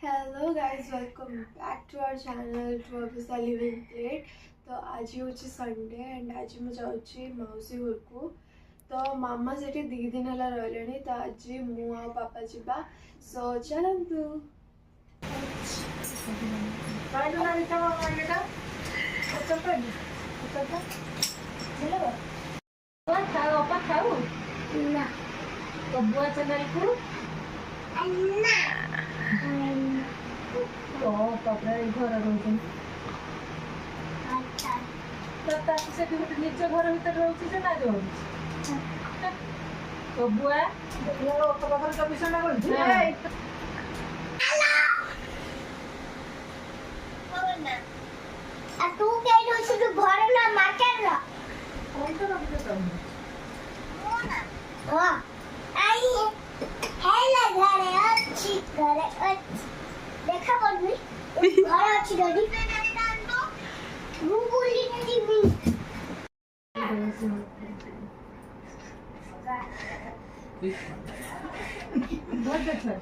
Hello guys welcome back to our channel to अबिसा living plate. तो आज हूँ संडे एंड आज मुझे जाऊँगी मौसी घर को। तो मामा से 2 दिन है रही तो आज मु आ पापा जावा सो चलतु। निज घर भर रोचे से ना जो बुआ पाखे 24 घंटा तू कहीं तू घर ना मार्केट ला कौन तो रख देता हूं हां आई है घरे अच्छी देखा बोल घर अच्छी डडी मु बोली नहीं बहुत अच्छा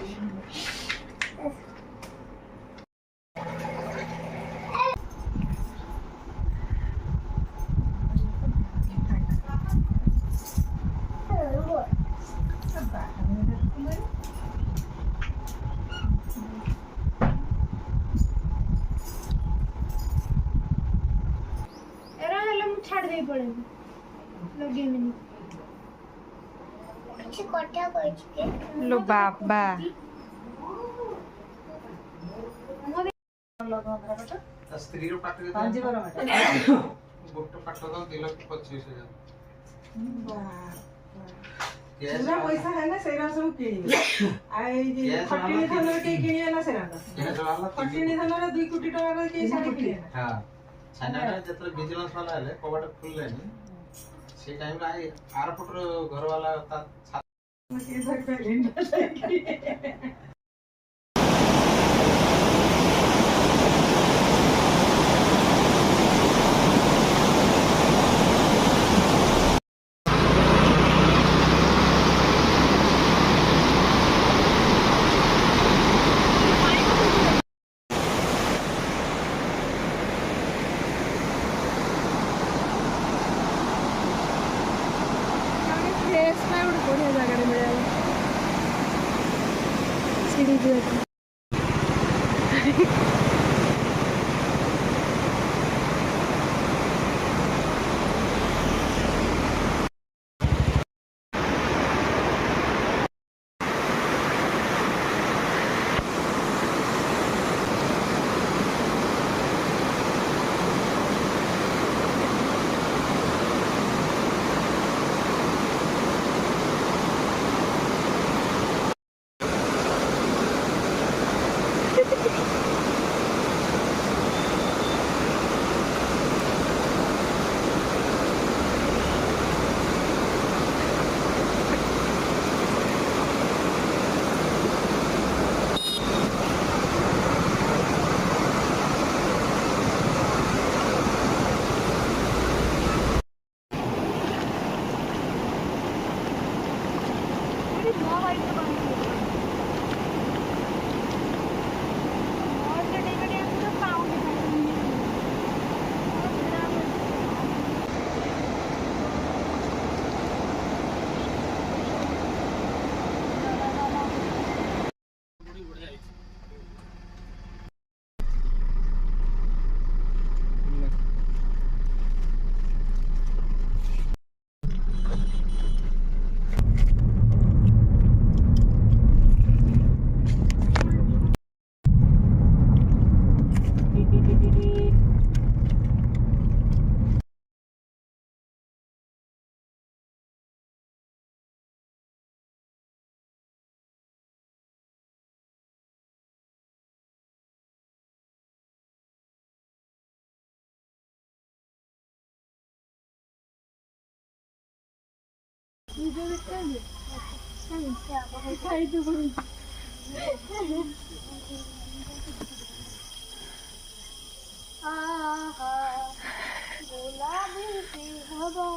छाड़ दे पड़े लगे मिनी कुछ कोठा कोई लो बाबा स्त्री रो पाट के पांच बार मत गोट पाट तो 2,25,000 पूरा पैसा है ना सेरा सब किनी आई जे फटिनी धनर के किनी ना सेरा गैस वाला फटिनी धनर 2 कोटी टका के सारी किनी हां छाना जतरे विजिलेंस वाला आले कबाट खुलले नी से टाइम रे आई आर फुट घर वाला ता के धर पे बढ़िया जगह मिले सीढ़ी गुलाबी हवा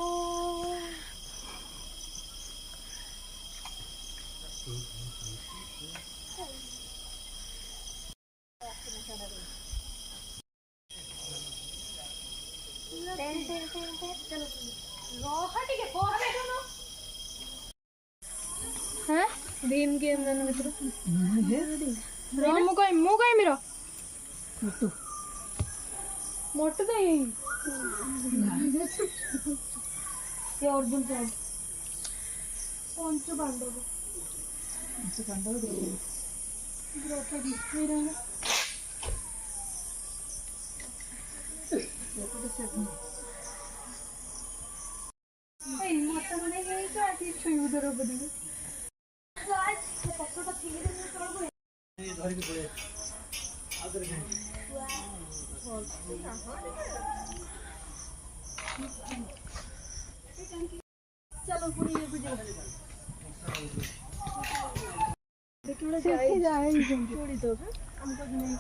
हैं भीम गेम नन मित्र मु कहीं मेरा मोटू तो यही ये अर्जुन साहब पंच पांडव द्रौपदी मेरा माता मैंने यही तो आती छुई द्रौपदी चलो पूरी ये वीडियो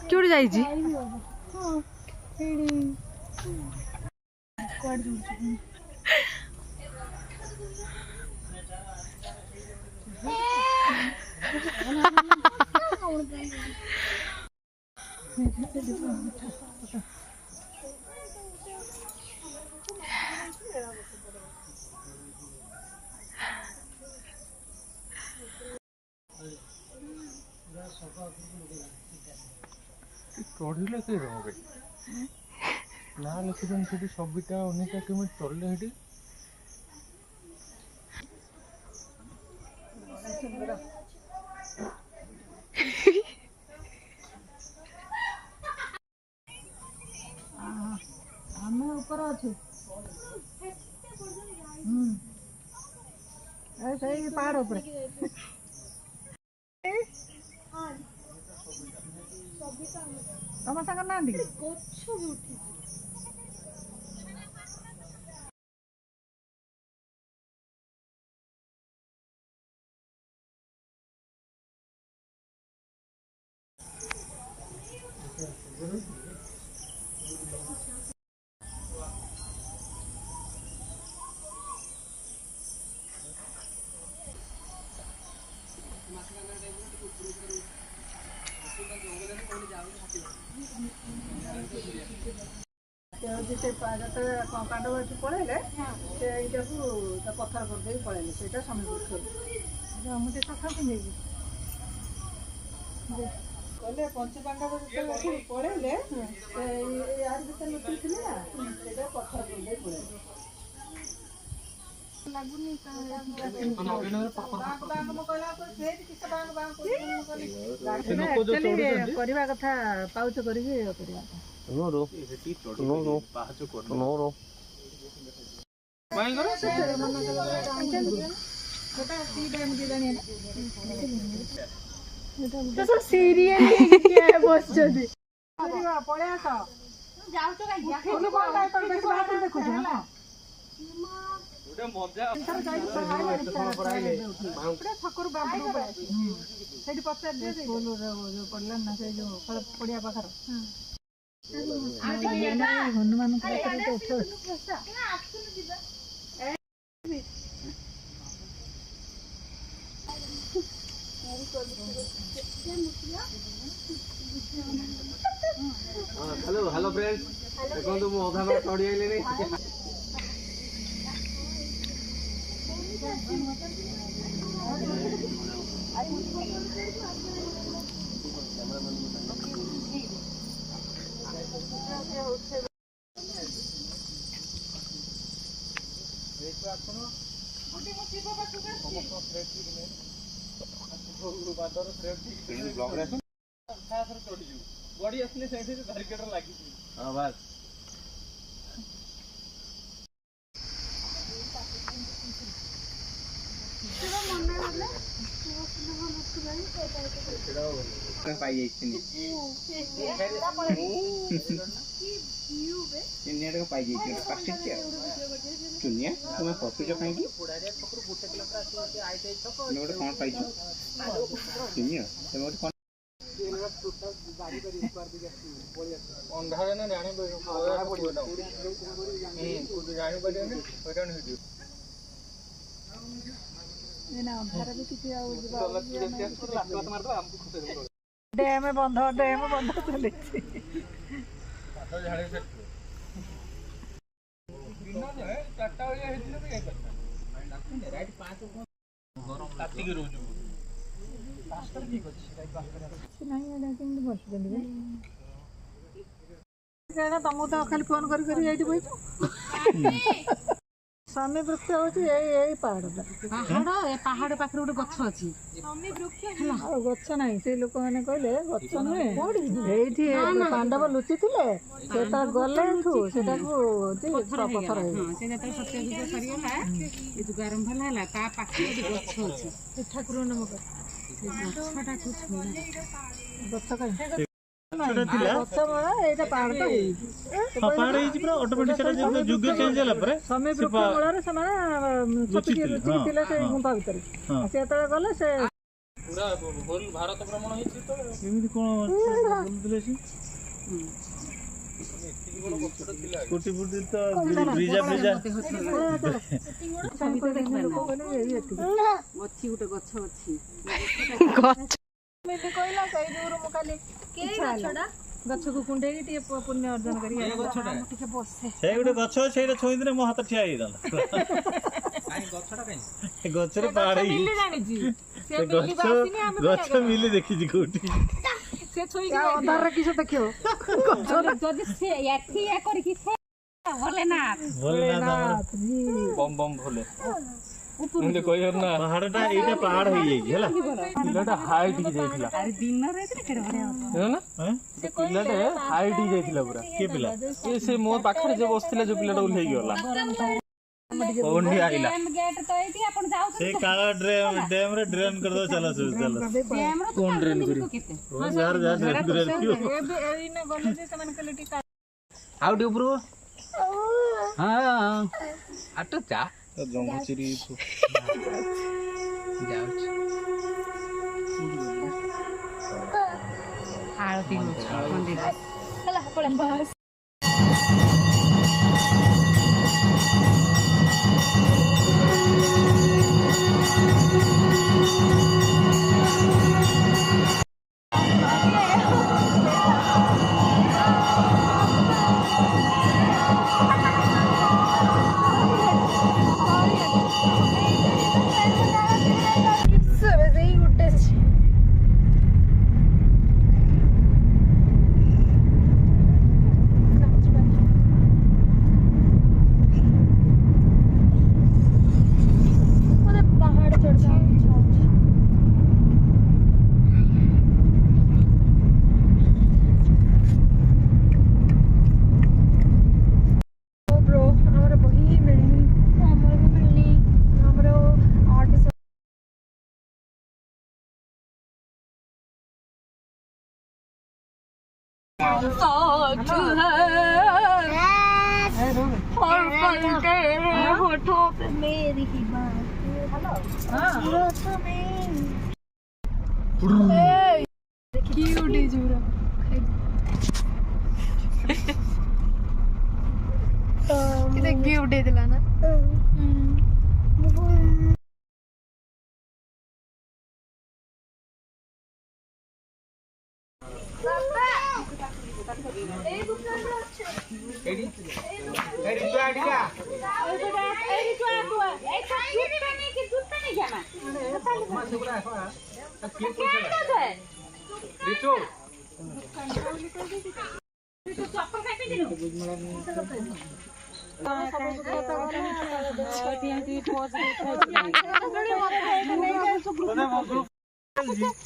चोरी जाइजी हाँ चढ़िले के रहे ना लिखुन से सबटा अनेक केमी चढ़ले हेटी हमें ऊपर अच्छे सही पहाड़ ऊपर तम सागर ना पांडव पलैले पत्थर करदे पलैले से मुझे सफा कहले पंच पांडव पलैले यार भीतर लुचि ना पत्थर करदे पलैले लगुनी करवा कथा पाउच करवा नो रो नो रो नो रो माई करो तो सब सीरियल क्या है बस जदी पळे आस जाऊ तो काई बोलो कोन काय तो बेस बात देखो ना ओटा मजा छकरू बाबू सेठी पचार दे स्कूल जो पड़ला ना से जो पड़िया पाखर हनुमान हेलो हेलो फ्रेंड्स देखो तो मु अधा बार चढ़ी आइले नहीं बड़ी असली से धरकेटर लागी हां बस पाई जाइछनी नेट को पाई जाइछ पास्टिक छ सुनिया तुम्हें पसुज काई की पुडारिया छकरू गुटे किलोमीटर आसी आई जाई छक नोट कोन पाइछ सुनिया तुम कोन गाड़ी पर ऊपर दिखे बोलिए अंधारे ना जाने पड़ो पड़ो तू जाने पड़े ने ओटा न हिडियो ना अंधारे भी किसी आउ डैम बंध चले तो झाड़े से तुमको तो खाली फोन कर स्वामी वृक्ष हूँ पहाड़ पाखे गोटे गछ अच्छी गछ ना से लोक मैंने कहले गछ नुहे ये पांडव लुचि थे गले पथर ठाकुर नमक गछ कहीं गुंफा भितर गले से भारत भ्रमण गछ को कुंडे पुण्य अर्जन कर छोई दिन मो हाथ ठिया गचर पहाड़ गच मिली देखी कौटी बम बम भोले पहाड़टा एटा पहाड़ हो जाइला पिलाटा हाइट की जाइला अरे दिन रे है ना से पिलाटे हाइट ही जाइला पूरा के पिला ए से मोर पाखरे जे बसथिला जो पिलाटा उल्हेई गला ओंडी आइला गेट तो एठी आपण जाउ से काला डैम रे ड्रेन कर दो चला चला कोन ड्रेन करी यार जा ड्रेन क्यों ए ने गले जे समान क्वालिटी का आउट ऊपर हां आटो जा जंगचरी आरती मंदिर चला पड़े बस होठों पे मेरी ही गिफ्ट दिला ना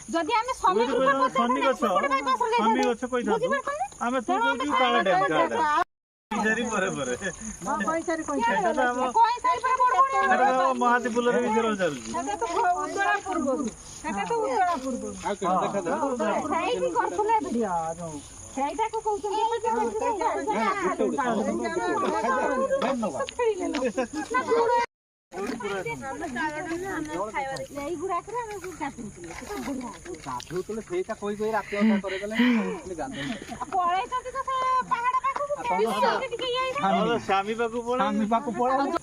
जदि आमे समी गछ आमे तो जो काला डैम काला जरी परे परे हां कोई सारी महाती बुलर भी जरो चल सेटा तो उदरा पूर्व आ के देखा दे साइड करथले भिडियो सेटा को कहउछन स्वामी पाखु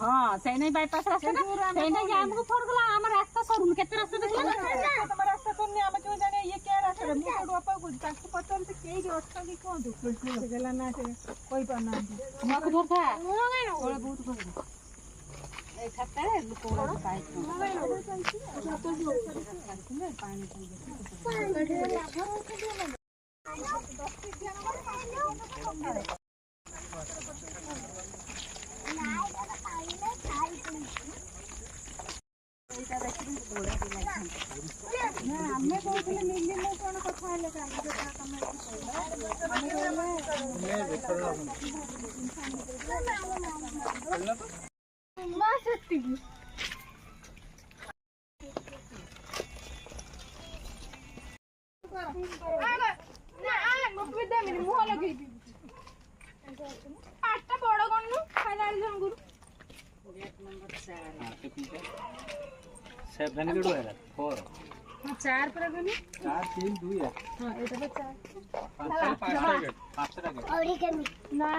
हाँ से नहीं बाईपास रास्ता ना से नहीं हमको फोड़ गला हमर रास्ता सरुन केते रास्ता देखला रास्ता सुननी आम क्यों जाने ये क्या रास्ता है मुझे बापा को ताको पता से के के अच्छा की कोन दुख से गला ना से कोई पर ना मक धर था ओला बहुत कर ए खाता है लोग ओला पाए हमें कहते मिली मैं कौन कथा है सेवन के 4 चार पर गनी 4 3 2 है हां एटा पे चार 5 टारगेट और ये कमी ना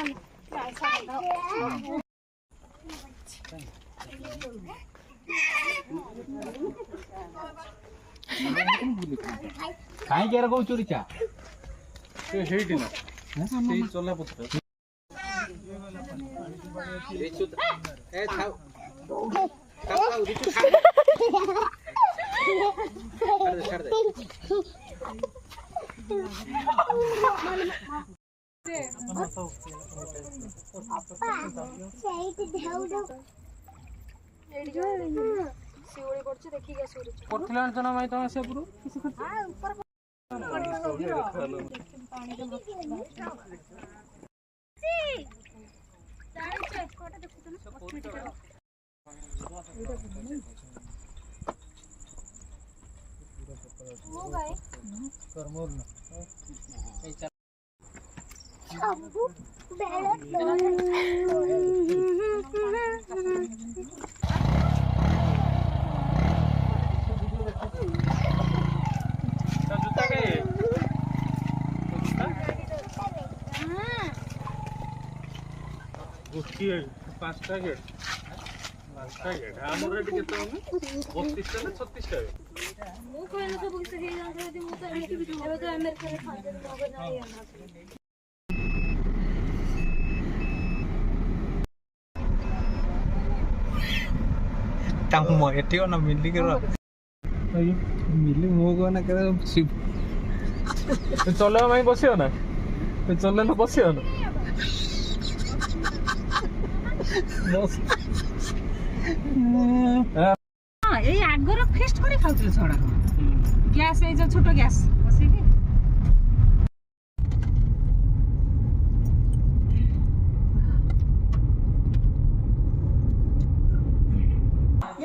काई केरा को चोरी चा से हेडी ना से चला पत्र ए चुत ए खाओ खाओ रिचु खा छाड़ दे ଶିଉଳି କରୁଛି ଦେଖିକି ଆସିବୁ করছিলেন জনা মাই তুমি সে পুরো जूता के गोटी 5 टारगेट 5 टारगेट हमर रेट केते होने 32 टा ना 36 टा ମୁଁ କହିଲେ ସବୁ କିଛି ହେଇଯାନ୍ତା ଯଦି ମୁଁ ତ ଏଠି ବି ଏବେ ତ ଆମେରିକାରେ ଖାଆନ୍ତି ମଗ ନାହିଁ तम एटी न मिली के मिली मो को ना करे चले भाई बसियो ना चले ना बसियो ना हां ए आगर फेस्ट कोनी खाउतले छडा गैस ए जो छोटो गैस बसी के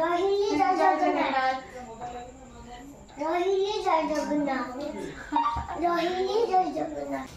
रोहिणी जय जगन्नाथ रोहिणी जय जगन्नाथ रोहिणी जय जगन्नाथ